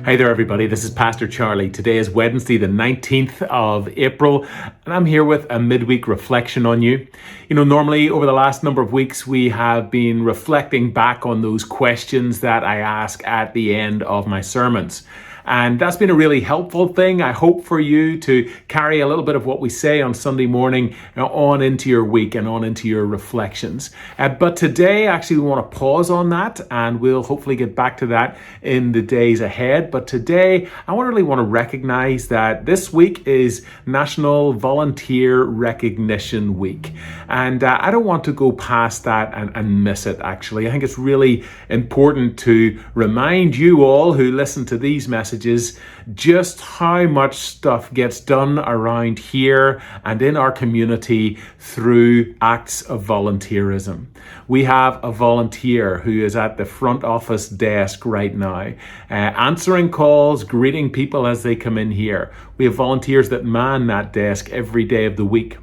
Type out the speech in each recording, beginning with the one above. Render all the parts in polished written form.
Hey there, everybody. This is Pastor Charlie. Today is Wednesday, the 19th of April, and I'm here with a midweek reflection on you. Normally over the last number of weeks, we have been reflecting back on those questions that I ask at the end of my sermons. And that's been a really helpful thing. I hope for you to carry a little bit of what we say on Sunday morning on into your week and on into your reflections. But today, actually, we want to pause on that, and we'll hopefully get back to that in the days ahead. But today, I really want to recognize that this week is National Volunteer Recognition Week. And I don't want to go past that and miss it, actually. I think it's really important to remind you all who listen to these messages just how much stuff gets done around here and in our community through acts of volunteerism. We have a volunteer who is at the front office desk right now, answering calls, greeting people as they come in here. We have volunteers that man that desk every day of the week.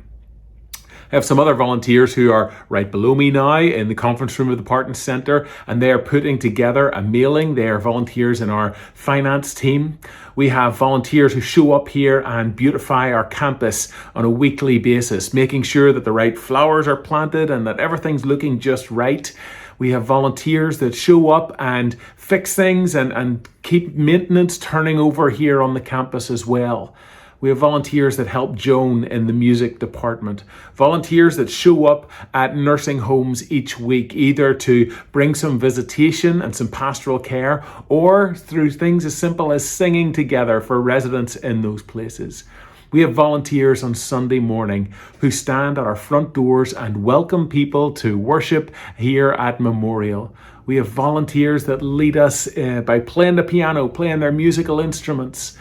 I have some other volunteers who are right below me now in the conference room of the Parton Centre, and they are putting together a mailing. They are volunteers in our finance team. We have volunteers who show up here and beautify our campus on a weekly basis, making sure that the right flowers are planted and that everything's looking just right. We have volunteers that show up and fix things and keep maintenance turning over here on the campus as well. We have volunteers that help Joan in the music department. Volunteers that show up at nursing homes each week, either to bring some visitation and some pastoral care, or through things as simple as singing together for residents in those places. We have volunteers on Sunday morning who stand at our front doors and welcome people to worship here at Memorial. We have volunteers that lead us by playing the piano, playing their musical instruments,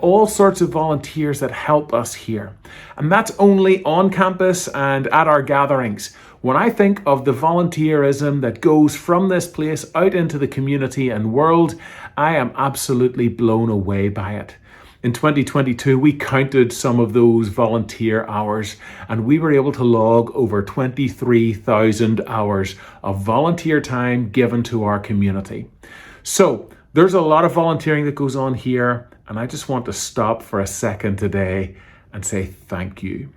all sorts of volunteers that help us here. And that's only on campus and at our gatherings. When I think of the volunteerism that goes from this place out into the community and world, I am absolutely blown away by it. In 2022, we counted some of those volunteer hours, and we were able to log over 23,000 hours of volunteer time given to our community. So there's a lot of volunteering that goes on here, and I just want to stop for a second today and say thank you.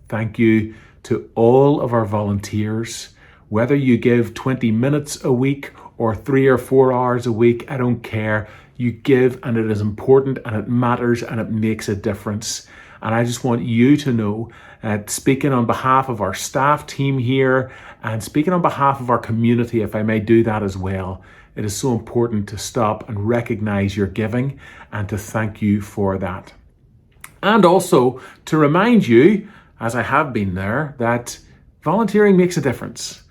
Thank you to all of our volunteers. Whether you give 20 minutes a week or 3 or 4 hours a week, I don't care. You give, and it is important, and it matters, and it makes a difference. And I just want you to know, speaking on behalf of our staff team here, and speaking on behalf of our community, if I may do that as well, it is so important to stop and recognize your giving and to thank you for that. And also to remind you, as I have been there, that volunteering makes a difference.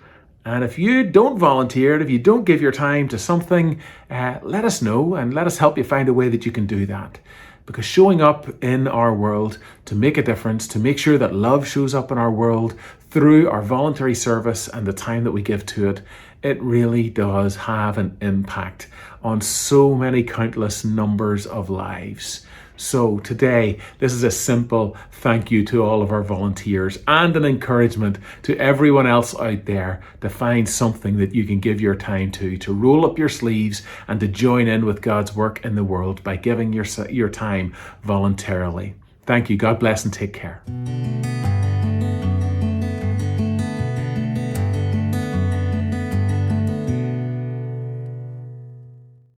And if you don't volunteer, if you don't give your time to something, let us know and let us help you find a way that you can do that. Because showing up in our world to make a difference, to make sure that love shows up in our world through our voluntary service and the time that we give to it, it really does have an impact on so many countless numbers of lives. So today, this is a simple thank you to all of our volunteers and an encouragement to everyone else out there to find something that you can give your time to roll up your sleeves and to join in with God's work in the world by giving your time voluntarily. Thank you. God bless and take care.